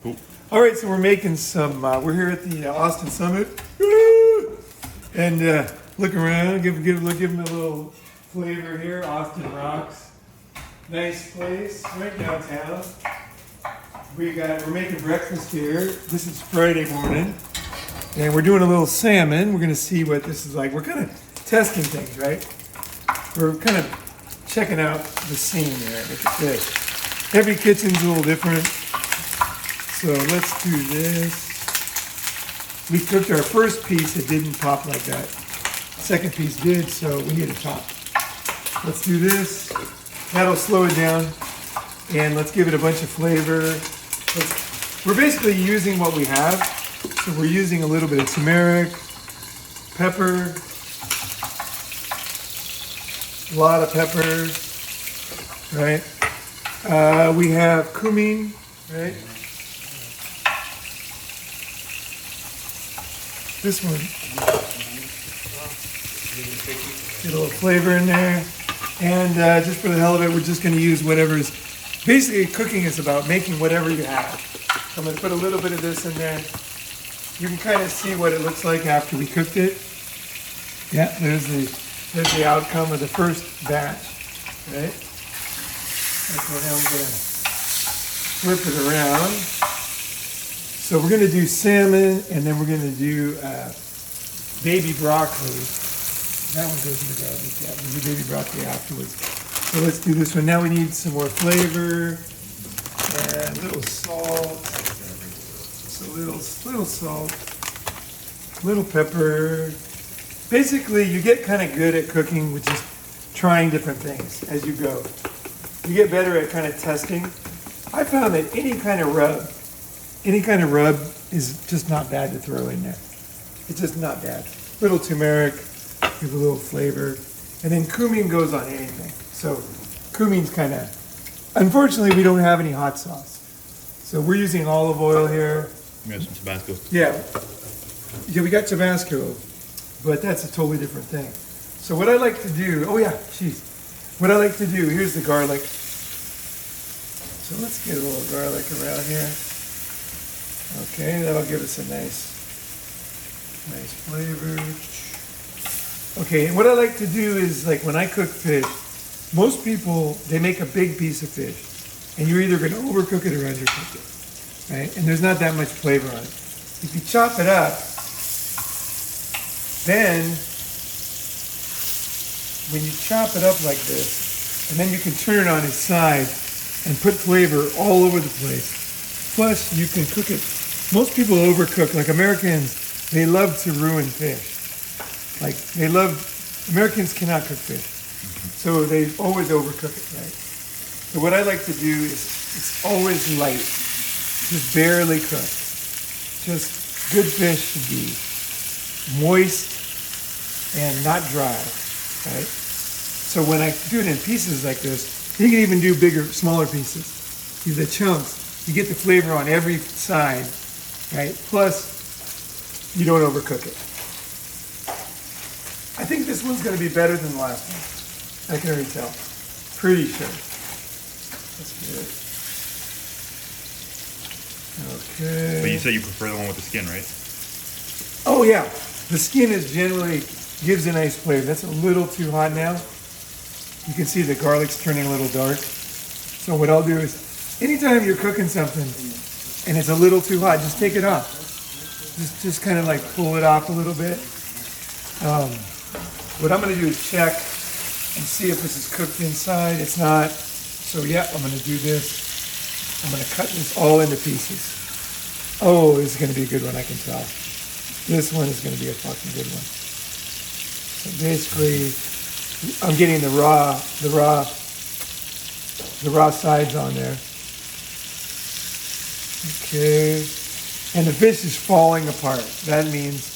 Cool. All right, so we're making some, we're here at the Austin Summit. And look around, give them a little flavor here. Austin rocks. Nice place, right downtown. We're making breakfast here. This is Friday morning. And we're doing a little salmon. We're gonna see what this is like. We're kind of testing things, right? We're kind of checking out the scene here. Look at this. Every kitchen's a little different. So let's do this. We cooked our first piece, it didn't pop like that. Second piece did, so we need a top. Let's do this. That'll slow it down. And let's give it a bunch of flavor. We're basically using what we have. So we're using a little bit of turmeric, pepper, a lot of pepper, right? We have cumin, right? This one, get a little flavor in there, and just for the hell of it, we're just going to use whatever's. Basically, cooking is about making whatever you have. So I'm going to put a little bit of this in there. You can kind of see what it looks like after we cooked it. Yeah, there's the outcome of the first batch, right? Okay, now I'm going to flip it around. So we're going to do salmon, and then we're going to do baby broccoli. That one goes in the garbage. Yeah, we'll do baby broccoli afterwards. So let's do this one. Now we need some more flavor and a little salt. So little salt, little pepper. Basically, you get kind of good at cooking with just trying different things as you go. You get better at kind of testing. I found that any kind of rub is just not bad to throw in there. It's just not bad. Little turmeric, give a little flavor. And then cumin goes on anything. So cumin's kind of, unfortunately we don't have any hot sauce. So we're using olive oil here. We have some Tabasco. Yeah, we got Tabasco, but that's a totally different thing. So what I like to do, what I like to do, here's the garlic. So let's get a little garlic around here. Okay, that'll give us a nice flavor. Okay, and what I like to do is, like when I cook fish, most people, they make a big piece of fish, and you're either going to overcook it or undercook it, right? And there's not that much flavor on it. If you chop it up, then when you chop it up like this, and then you can turn it on its side and put flavor all over the place. Plus, you can cook it. Most people overcook, like Americans, they love to ruin fish. Like, Americans cannot cook fish. So they always overcook it, right? So what I like to do is, it's always light, just barely cooked. Just good fish should be moist and not dry, right? So when I do it in pieces like this, you can even do bigger, smaller pieces. The chunks, you get the flavor on every side, right? Plus, you don't overcook it. I think this one's going to be better than the last one. I can already tell. Pretty sure. Let's do it. Okay. But you said you prefer the one with the skin, right? Oh yeah, the skin is generally gives a nice flavor. That's a little too hot now. You can see the garlic's turning a little dark. So what I'll do is, anytime you're cooking something and it's a little too hot, just take it off. Just kind of like pull it off a little bit. What I'm going to do is check and see if this is cooked inside. It's not. So yeah, I'm going to do this. I'm going to cut this all into pieces. Oh, this is going to be a good one, I can tell. This one is going to be a fucking good one. So basically, I'm getting the raw sides on there. Okay. And the fish is falling apart. That means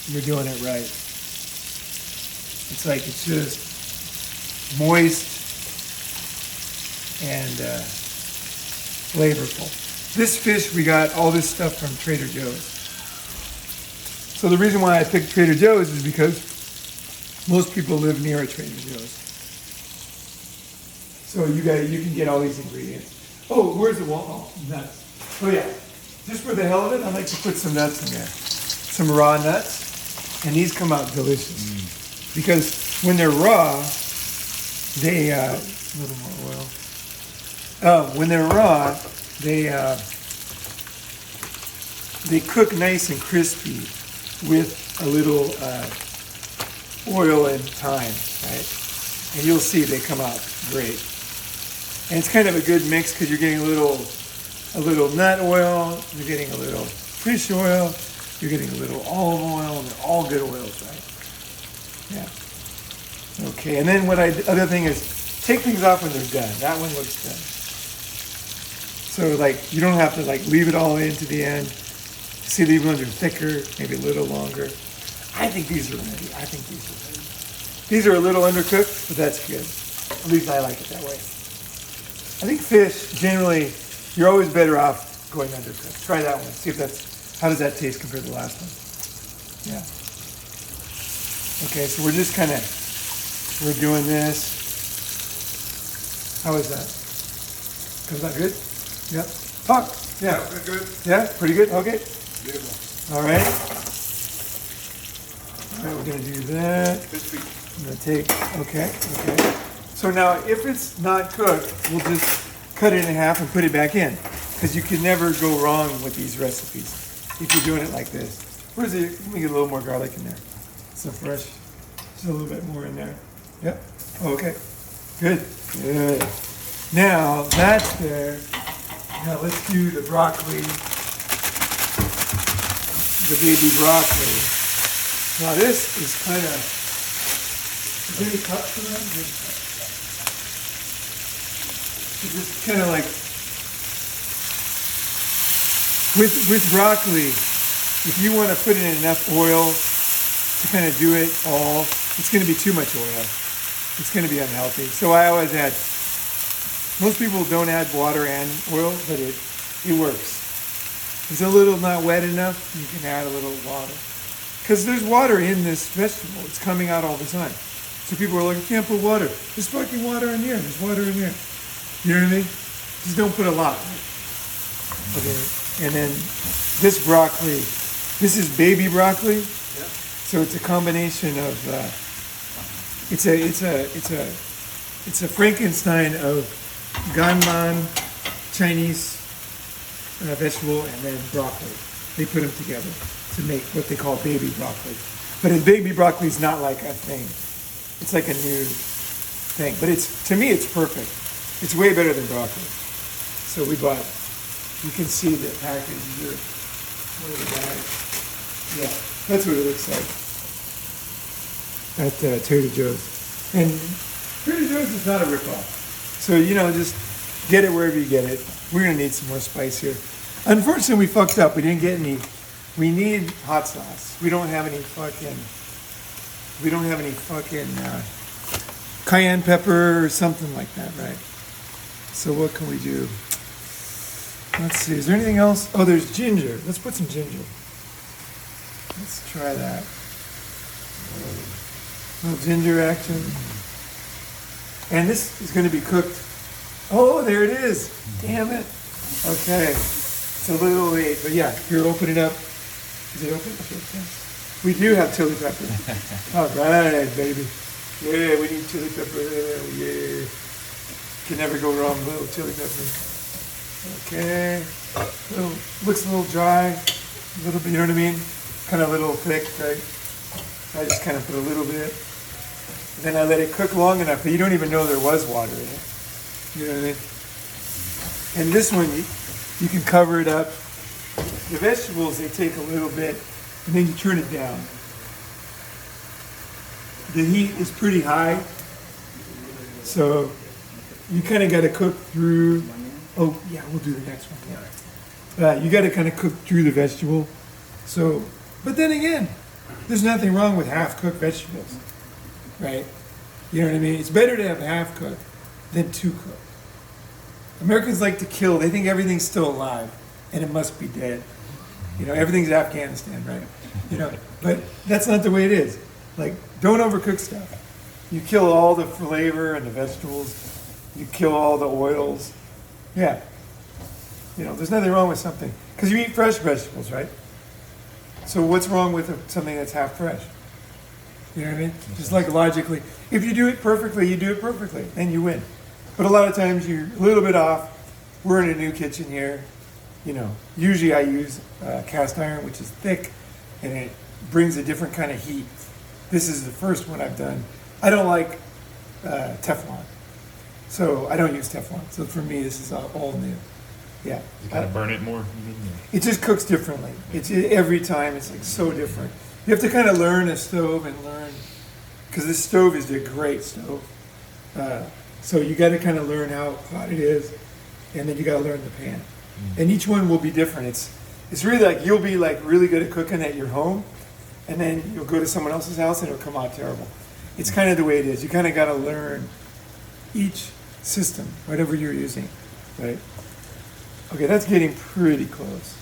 you're doing it right. It's like it's just moist and flavorful. This fish, we got all this stuff from Trader Joe's. So the reason why I picked Trader Joe's is because most people live near a Trader Joe's. So you can get all these ingredients. Oh, where's the wall? Oh, nuts. Oh yeah. just for the hell of it, I like to put some nuts in there. Some raw nuts. And these come out delicious. Because when they're raw, they, a little more oil. When they're raw, they cook nice and crispy with a little oil and thyme, right? And you'll see they come out great. And it's kind of a good mix because you're getting a little nut oil, you're getting a little fish oil, you're getting a little olive oil, and they're all good oils, right? Yeah. Okay, and then other thing is, take things off when they're done. That one looks done. So like, you don't have to like leave it all in to the end. See, these ones are thicker, maybe a little longer. I think these are ready. These are a little undercooked, but that's good. At least I like it that way. I think fish, generally, you're always better off going undercooked. Try that one. See if how does that taste compared to the last one? Yeah. Okay, so we're just we're doing this. How is that? Comes out good? Yep. Talk. Yeah. Good. Yeah, pretty good? Okay. Beautiful. All right. All right, we're going to do that. I'm going to take, okay. So now, if it's not cooked, we'll just cut it in half and put it back in. Because you can never go wrong with these recipes if you're doing it like this. Let me get a little more garlic in there. Some fresh, just a little bit more in there. Yep. Oh, okay. Good. Now, that's there. Now let's do the broccoli. The baby broccoli. Now this is kind of, is there any cups for that? It's just kind of like, with broccoli, if you want to put it in enough oil to kind of do it all, it's going to be too much oil. It's going to be unhealthy. So I always add, most people don't add water and oil, but it works. It's a little not wet enough, you can add a little water. Because there's water in this vegetable. It's coming out all the time. So people are like, you can't put water. There's fucking water in here. There's water in here. You know what I mean? Just don't put a lot. Okay. And then this broccoli, this is baby broccoli. Yeah. So it's a combination of, it's a Frankenstein of ganman, Chinese vegetable, and then broccoli. They put them together to make what they call baby broccoli. But a baby broccoli is not like a thing. It's like a new thing. But to me, it's perfect. It's way better than broccoli. So we bought, you can see the package here. One of the bags. Yeah, that's what it looks like at Trader Joe's. And Trader Joe's is not a ripoff. So, just get it wherever you get it. We're going to need some more spice here. Unfortunately, we fucked up. We didn't get any. We need hot sauce. We don't have any fucking cayenne pepper or something like that, right? So what can we do? Let's see. Is there anything else? Oh, there's ginger. Let's put some ginger. Let's try that. A little ginger action. And this is going to be cooked. Oh, there it is. Damn it. Okay. It's a little late, but yeah, here, open it up. Is it open? Okay. We do have chili pepper. All right, baby. Yeah, we need chili pepper. Yeah. Can never go wrong with a little chili pepper. Okay. Looks a little dry. A little bit, you know what I mean? Kind of a little thick, right? I just kind of put a little bit. And then I let it cook long enough that you don't even know there was water in it. You know what I mean? And this one, you can cover it up. The vegetables, they take a little bit, and then you turn it down. The heat is pretty high, so you kind of got to cook through. Oh, yeah, we'll do the next one. Yeah. You got to kind of cook through the vegetable. So, but then again, there's nothing wrong with half-cooked vegetables, right? You know what I mean? It's better to have half-cooked than too-cooked. Americans like to kill. They think everything's still alive, and it must be dead. Everything's Afghanistan, right? But that's not the way it is. Like, don't overcook stuff. You kill all the flavor and the vegetables. You kill all the oils. Yeah. There's nothing wrong with something. Because you eat fresh vegetables, right? So what's wrong with something that's half fresh? You know what I mean? Just like logically, if you do it perfectly, you do it perfectly, then you win. But a lot of times you're a little bit off. We're in a new kitchen here. You know, usually I use cast iron, which is thick, and it brings a different kind of heat. This is the first one I've done. I don't like Teflon, so I don't use Teflon. So for me, this is all new. Yeah. You kind of burn it more? It just cooks differently. Every time it's like so different. You have to kind of learn a stove and learn, because this stove is a great stove. So you got to kind of learn how hot it is, and then you got to learn the pan. And each one will be different. It's really like you'll be like really good at cooking at your home, and then you'll go to someone else's house and it'll come out terrible. It's kind of the way it is. You kind of got to learn each system, whatever you're using, right? Okay, that's getting pretty close.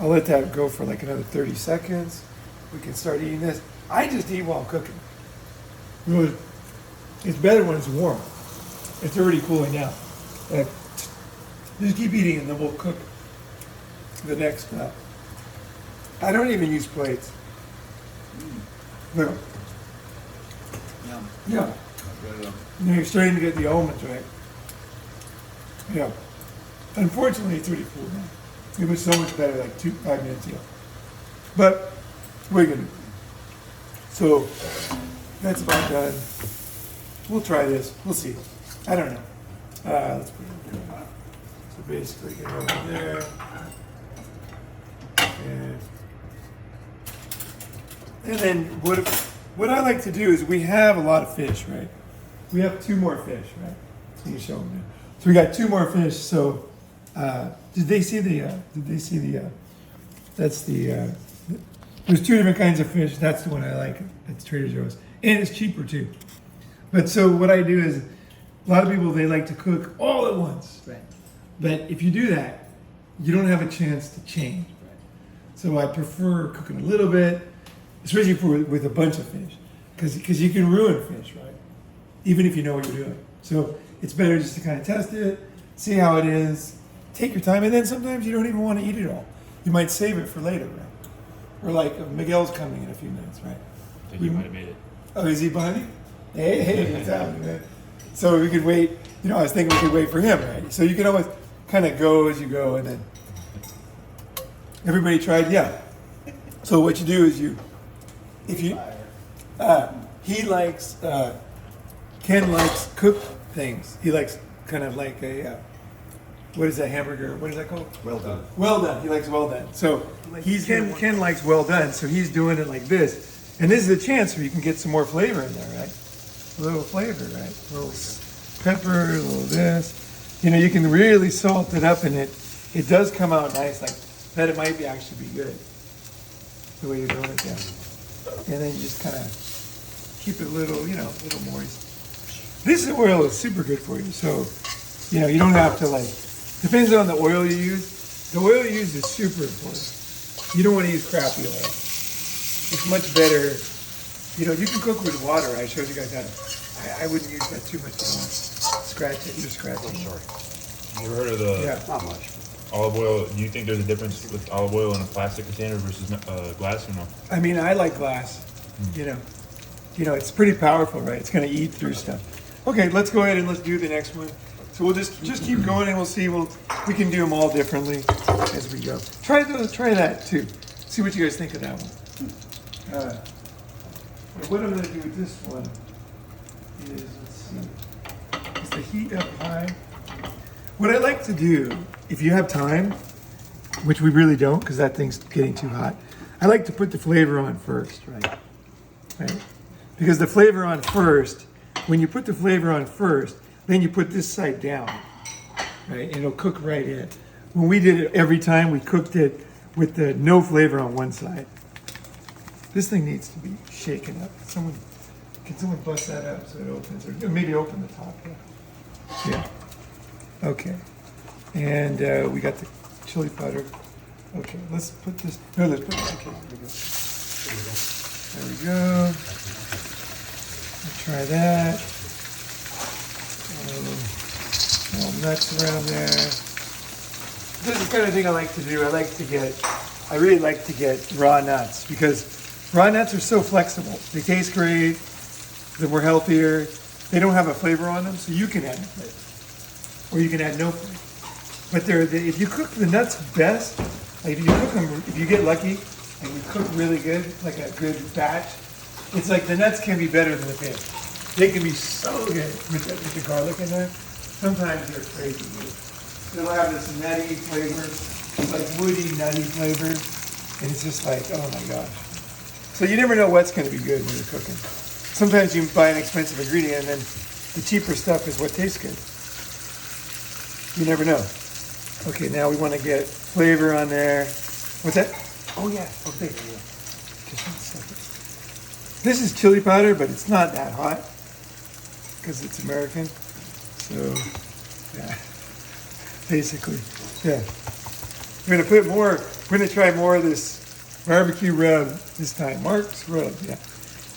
I'll let that go for like another 30 seconds. We can start eating this. I just eat while cooking. It's better when it's warm. It's already cooling down. Just keep eating and then we'll cook the next. I don't even use plates. No. Yum. Yeah. Good. Now you're starting to get the almonds, right? Yeah. Unfortunately, it's already cool now. It was so much better like 5 minutes ago. But we're gonna. So that's about done. We'll try this. We'll see. I don't know. Let's put it in there. So basically, get over there. And then what I like to do is we have a lot of fish, right? We have 2 more fish, right? So you can show them there. So we got 2 more fish. So did they see the? That's the. There's 2 different kinds of fish. That's the one I like at Trader Joe's, and it's cheaper too. But so what I do is, a lot of people, they like to cook all at once. Right. But if you do that, you don't have a chance to change. Right? So I prefer cooking a little bit, especially with a bunch of fish, because you can ruin fish, right? Even if you know what you're doing. So it's better just to kind of test it, see how it is, take your time, and then sometimes you don't even want to eat it all. You might save it for later, right? Or like Miguel's coming in a few minutes, right? I think you might have made it. Oh, is he behind me? Hey, what's happening, man? So we could wait, I was thinking we could wait for him, right? So you can always kind of go as you go, and then everybody tried, yeah. So what you do is Ken likes cooked things. He likes kind of like what is that hamburger? What is that called? Well done. Well done. He likes well done. So Ken likes well done, so he's doing it like this. And this is a chance where you can get some more flavor in there, right? A little flavor, right? A little pepper, a little this. You can really salt it up, and it does come out nice, like that. It might actually be good the way you're doing it, yeah. And then you just kind of keep it a little moist. This oil is super good for you, so you don't have to depends on the oil you use. The oil you use is super important. You don't want to use crappy oil. It's much better. You can cook with water. I showed you guys how to. I wouldn't use that too much. You don't want to scratch it. You're scratching. Sorry. You ever heard of the Not much. olive oil? Do you think there's a difference with olive oil in a plastic container versus glass or no? I mean, I like glass. It's pretty powerful, right? It's going to eat through stuff. Okay, let's go ahead and let's do the next one. So we'll just keep going, and we'll see. We can do them all differently as we go. Try that too. See what you guys think of that one. What I'm going to do with this one is, let's see, is the heat up high? What I like to do, if you have time, which we really don't because that thing's getting too hot, I like to put the flavor on first, right? Because the flavor on first, when you put the flavor on first, then you put this side down, right? And it'll cook right in. When we did it every time, we cooked it with the no flavor on one side. This thing needs to be shaken up. Can someone bust that up so it opens? Or maybe open the top. Yeah. Okay. And we got the chili powder. Okay, let's put this. No, let's put this. Okay, there we go. Let's try that. Little nuts around there. this is the kind of thing I like to do. I really like to get raw nuts because raw nuts are so flexible. They taste great. They're more healthier. They don't have a flavor on them, so you can add flavor, or you can add no flavor. But if you cook the nuts best, like if you cook them, if you get lucky and you cook really good, like a good batch, it's like the nuts can be better than the fish. They can be so good with the garlic in there. Sometimes they're crazy good. They'll have this nutty flavor, like woody, nutty flavor, and it's just like, oh my gosh. So you never know what's going to be good when you're cooking. Sometimes you buy an expensive ingredient and then the cheaper stuff is what tastes good. You never know. Okay, now we want to get flavor on there. What's that? Oh yeah, okay. Just 1 second. This is chili powder, but it's not that hot because it's American. So, yeah, basically, yeah. We're going to try more of this barbecue rub this time. Mark's rub, yeah.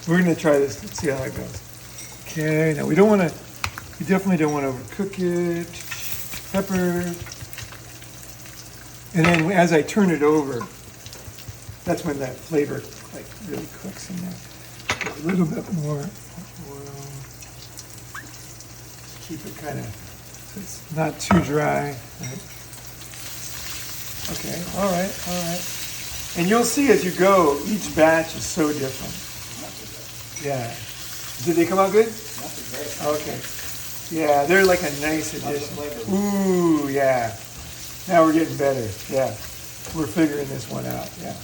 We're going to try this and see how it goes. Okay, now we definitely don't want to overcook it. Pepper. And then as I turn it over, that's when that flavor like really cooks in there. A little bit more oil. Keep it kind of, so it's not too dry. Right? Okay, all right. And you'll see as you go, each batch is so different. Yeah. Did they come out good? Okay. Yeah, they're like a nice addition. Ooh, yeah. Now we're getting better. Yeah. We're figuring this one out. Yeah.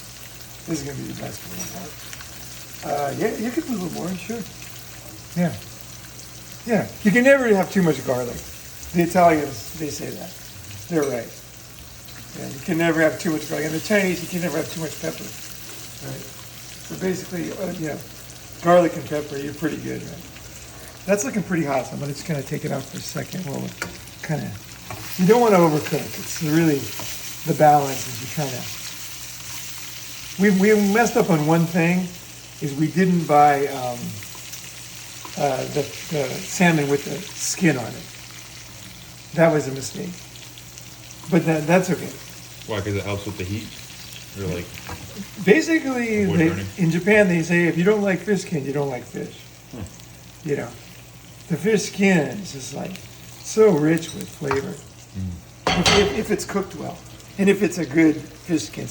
This is going to be the best one. Yeah, you could put a little more, sure. Yeah. Yeah. You can never have too much garlic. The Italians, they say that. They're right. Yeah, you can never have too much garlic. And the Chinese, you can never have too much pepper. Right? So basically, garlic and pepper, you're pretty good, right? That's looking pretty hot, so I'm just going to take it out for a second. Well, kind of, you don't want to overcook. It's really the balance is you're trying to. We messed up on one thing, is we didn't buy the salmon with the skin on it. That was a mistake. But that's okay. Why? Because it helps with the heat? Or like... Basically, in Japan, they say if you don't like fish skin, you don't like fish. You know, the fish skin is just like so rich with flavor. If it's cooked well. And if it's a good fish skin.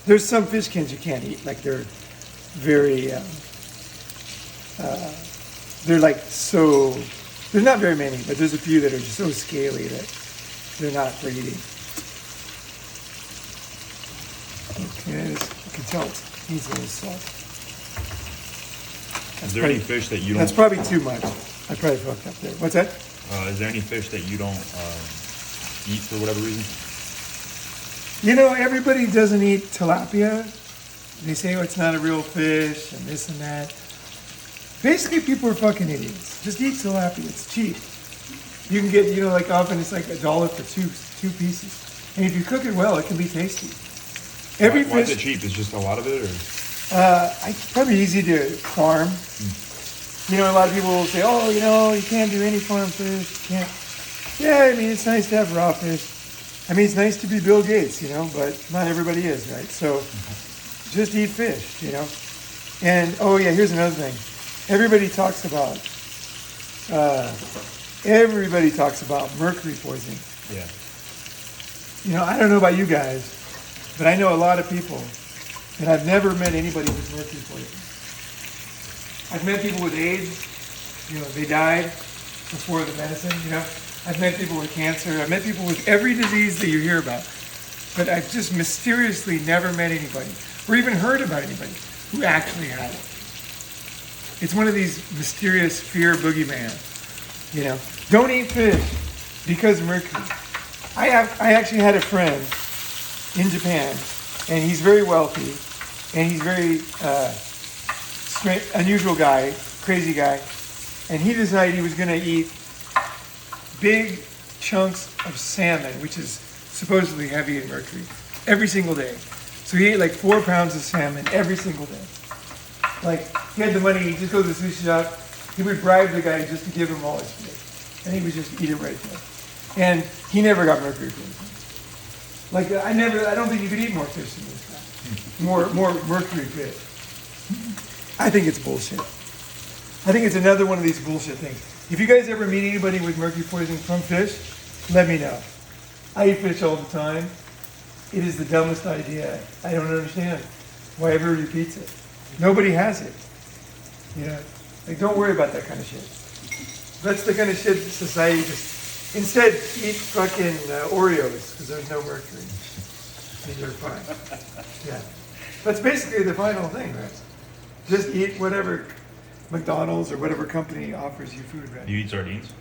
There's some fish skins you can't eat. Like they're very, they're like so, there's not very many, but there's a few that are just so scaly that they're not for eating. Okay, you can tell it needs a little salt. Is there any fish that you don't... That's probably too much. I probably fucked up there. What's that? Is there any fish that you don't eat for whatever reason? You know, everybody doesn't eat tilapia. They say, oh, it's not a real fish and this and that. Basically, people are fucking idiots. Just eat tilapia. It's cheap. You can get, like often it's like $1 for two pieces. And if you cook it well, it can be tasty. Why is it cheap? Is just a lot of it, or? It's probably easy to farm. You know, a lot of people will say, oh, you can't do any farm fish. You can't. Yeah, I mean, it's nice to have raw fish. I mean, it's nice to be Bill Gates, but not everybody is, right? So just eat fish, And, oh yeah, here's another thing. Everybody talks about mercury poisoning. Yeah. I don't know about you guys, but I know a lot of people, and I've never met anybody with mercury poisoning. I've met people with AIDS, they died before the medicine, I've met people with cancer. I've met people with every disease that you hear about. But I've just mysteriously never met anybody, or even heard about anybody, who actually had it. It's one of these mysterious fear boogeyman. Don't eat fish because of mercury. I actually had a friend in Japan, and he's very wealthy, and he's very unusual guy, crazy guy, and he decided he was going to eat big chunks of salmon, which is supposedly heavy in mercury, every single day. So he ate like 4 pounds of salmon every single day. Like, he had the money, he'd just go to the sushi shop, he would bribe the guy just to give him all his food. And he would just eat it right there. And he never got mercury poisoning. Like I don't think you could eat more fish than this guy. More mercury fish. I think it's bullshit. I think it's another one of these bullshit things. If you guys ever meet anybody with mercury poisoning from fish, let me know. I eat fish all the time. It is the dumbest idea. I don't understand why everybody repeats it. Nobody has it. You know, like don't worry about that kind of shit. That's the kind of shit society just instead eat fucking Oreos because there's no mercury. And you're fine. Yeah, that's basically the final thing, right? Just eat whatever McDonald's or whatever company offers you food, right? You eat sardines?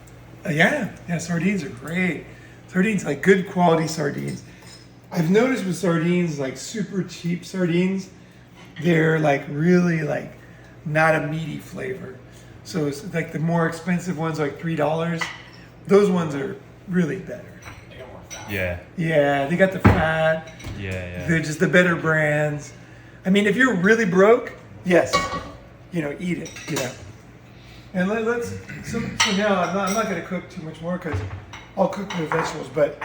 Yeah, sardines are great. Sardines, like good quality sardines. I've noticed with sardines, like super cheap sardines, they're like really like not a meaty flavor. So it's like the more expensive ones, like $3, those ones are really better. Yeah. Yeah, they got the fat. Yeah. They're just the better brands. I mean, if you're really broke, yes, you know, eat it, you know. And so now I'm not going to cook too much more because I'll cook the vegetables, but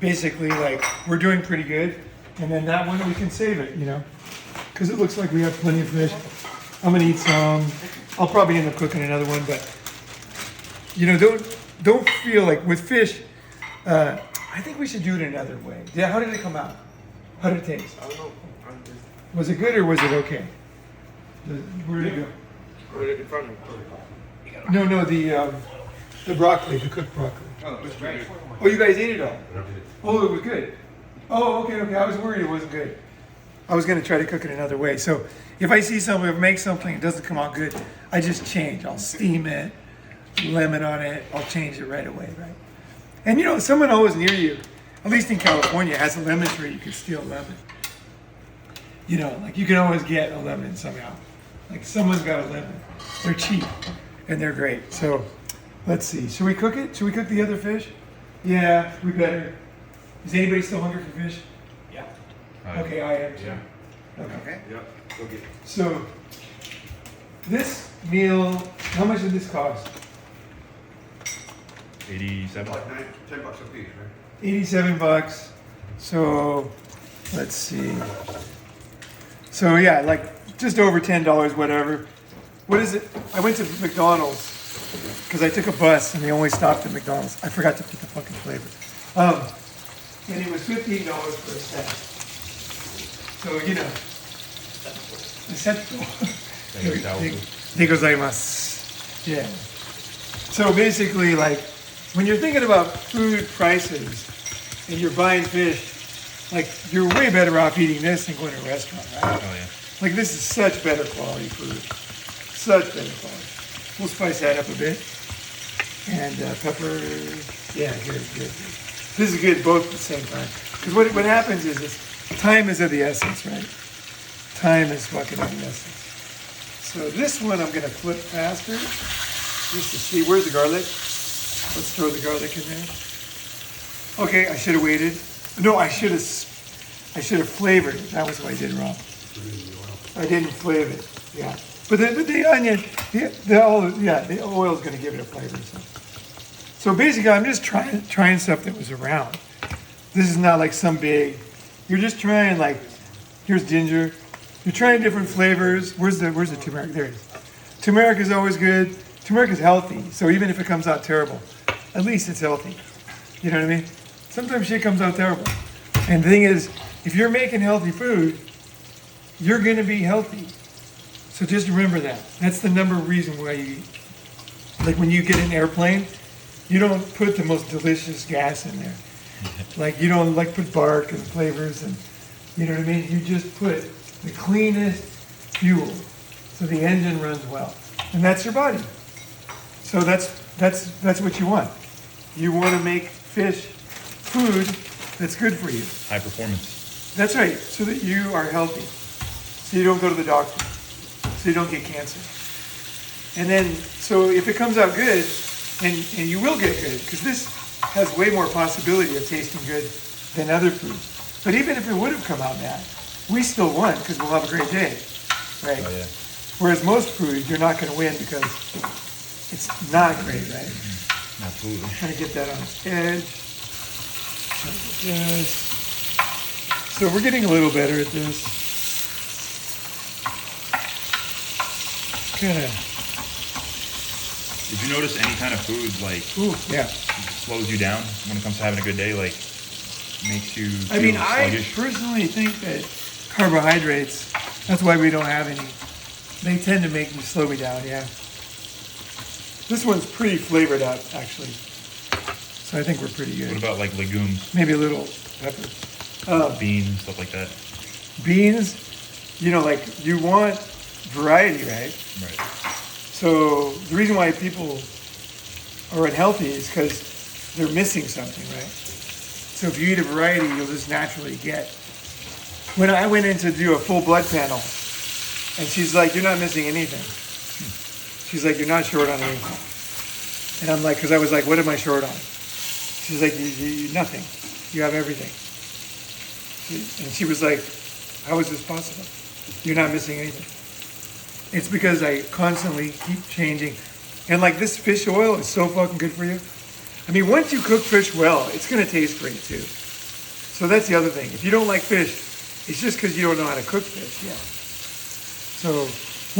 basically, like, we're doing pretty good. And then that one, we can save it, you know, because it looks like we have plenty of fish. I'm going to eat some. I'll probably end up cooking another one, but, you know, don't feel like with fish, I think we should do it another way. Yeah, how did it come out? How did it taste? I don't know. Was it good or was it okay? Where did it go? In front of me. No, the broccoli, the cooked broccoli. Oh, it's great. Oh, you guys ate it all? Oh, it was good. Oh, okay. I was worried it wasn't good. I was going to try to cook it another way. So if I see something, if I make something, it doesn't come out good, I just change. I'll steam it, lemon on it. I'll change it right away, right? And you know, someone always near you, at least in California, has a lemon tree. You can steal lemon. You know, like you can always get a lemon somehow. Like someone's got a lemon. They're cheap and they're great. So let's see. Should we cook it? Should we cook the other fish? Yeah, we better. Is anybody still hungry for fish? Yeah. Okay, I am too. Yeah. Okay. Yeah. Go get it. So this meal, how much did this cost? 87. Like $10 a piece, right? $87. So let's see. So yeah, like just over $10, whatever. What is it? I went to McDonald's because I took a bus and they only stopped at McDonald's. I forgot to put the fucking flavor. And it was $15 for a set. So you know, the set. Gozaimasu. Yeah. So basically, like when you're thinking about food prices and you're buying fish, like you're way better off eating this than going to a restaurant, right? Oh, yeah. Like this is such better quality food. Such better quality. We'll spice that up a bit. And pepper. Yeah, good. This is good both at the same time. Because what happens is time is of the essence, right? Time is fucking of the essence. So this one I'm going to flip faster just to see. Where's the garlic? Let's throw the garlic in there. Okay, I should have waited. No, I should have flavored it. That was what I did wrong. I didn't flavor it. Yeah, but the onion, the oil is going to give it a flavor. So basically, I'm just trying stuff that was around. This is not like some big. You're just trying like, here's ginger. You're trying different flavors. Where's the turmeric? There it is. Turmeric is always good. Turmeric is healthy. So even if it comes out terrible, at least it's healthy. You know what I mean? Sometimes shit comes out terrible. And the thing is, if you're making healthy food, you're going to be healthy. So just remember that. That's the number one reason why you eat. Like when you get in an airplane, you don't put the most delicious gas in there. Like you don't like put bark and flavors and, you know what I mean? You just put the cleanest fuel so the engine runs well. And that's your body. So that's what you want. You want to make fish food that's good for you. High performance. That's right, so that you are healthy. So you don't go to the doctor. So you don't get cancer. And then, so if it comes out good, and you will get good, because this has way more possibility of tasting good than other foods. But even if it would have come out bad, we still won, because we'll have a great day, right? Oh, yeah. Whereas most food, you're not going to win because it's not great, right? Absolutely. Trying to get that on its edge. Like this. So we're getting a little better at this. Kind of. Did you notice any kind of food like Ooh, yeah. slows you down when it comes to having a good day? Like makes you I mean, feel I sluggish? personally think that carbohydrates, that's why we don't have any. They tend to make me slow me down, yeah. This one's pretty flavored up, actually. So I think we're pretty good. What about like legumes, Maybe a little pepper. beans, stuff like that? Beans, like you want variety, right? Right. So the reason why people are unhealthy is because they're missing something, right? So if you eat a variety, you'll just naturally get. When I went in to do a full blood panel, and she's like, "You're not missing anything." She's like, "You're not short on anything." And I'm like, because I was like, "What am I short on?" She's like, you nothing. You have everything. And she was like, "How is this possible? You're not missing anything." It's because I constantly keep changing. And like this fish oil is so fucking good for you. I mean, once you cook fish well, it's going to taste great too. So that's the other thing. If you don't like fish, it's just because you don't know how to cook fish yet. So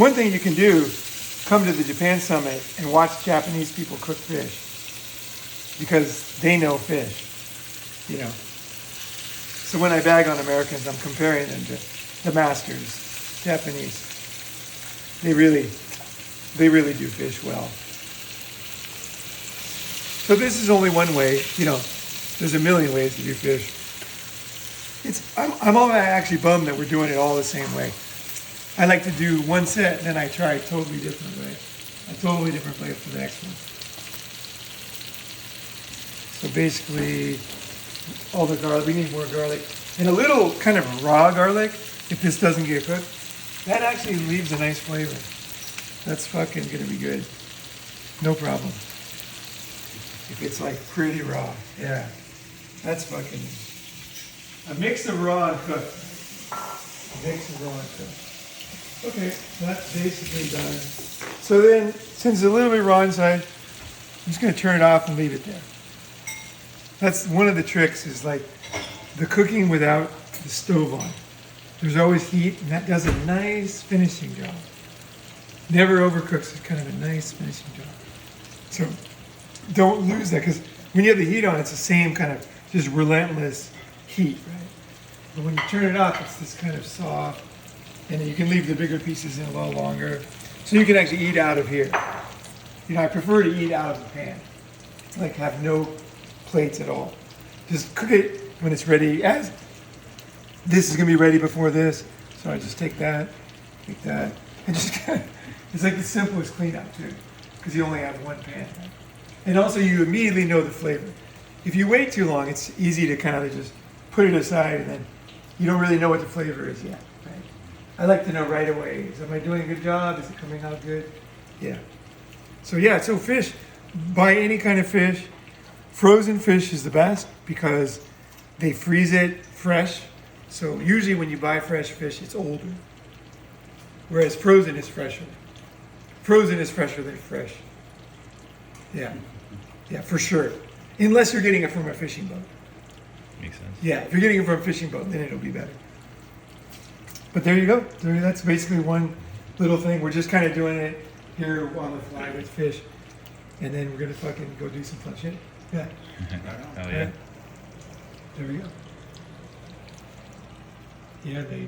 one thing you can do, come to the Japan Summit and watch Japanese people cook fish. Because they know fish, So when I bag on Americans, I'm comparing them to the masters, Japanese. They really do fish well. So this is only one way, there's a million ways to do fish. I'm all actually bummed that we're doing it all the same way. I like to do one set and then I try a totally different way. A totally different way for the next one. So basically, all the garlic, we need more garlic. And a little kind of raw garlic, if this doesn't get cooked, that actually leaves a nice flavor. That's fucking gonna be good. No problem. If it's like pretty raw, yeah. That's fucking, a mix of raw and cooked. A mix of raw and cooked. Okay, so that's basically done. So then, since it's a little bit raw inside, I'm just gonna turn it off and leave it there. That's one of the tricks is like the cooking without the stove on. There's always heat and that does a nice finishing job. Never overcooks, it's kind of a nice finishing job. So don't lose that because when you have the heat on, it's the same kind of just relentless heat, right? But when you turn it off, it's this kind of soft and you can leave the bigger pieces in a little longer. So you can actually eat out of here. I prefer to eat out of the pan. Like have no plates at all. Just cook it when it's ready. As this is gonna be ready before this, so I just take that, and just it's like the simplest cleanup too, because you only have one pan. Right? And also you immediately know the flavor. If you wait too long, it's easy to kind of just put it aside and then you don't really know what the flavor is yet. Right? I like to know right away. Am I doing a good job? Is it coming out good? Yeah. So fish, buy any kind of fish. Frozen fish is the best because they freeze it fresh. So usually when you buy fresh fish, it's older. Whereas frozen is fresher. Frozen is fresher than fresh. Yeah, for sure. Unless you're getting it from a fishing boat. Makes sense. Yeah, if you're getting it from a fishing boat, then it'll be better. But there you go. That's basically one little thing. We're just kind of doing it here on the fly with fish. And then we're going to fucking go do some fun shit. Yeah. Hell yeah. There we go. Yeah, they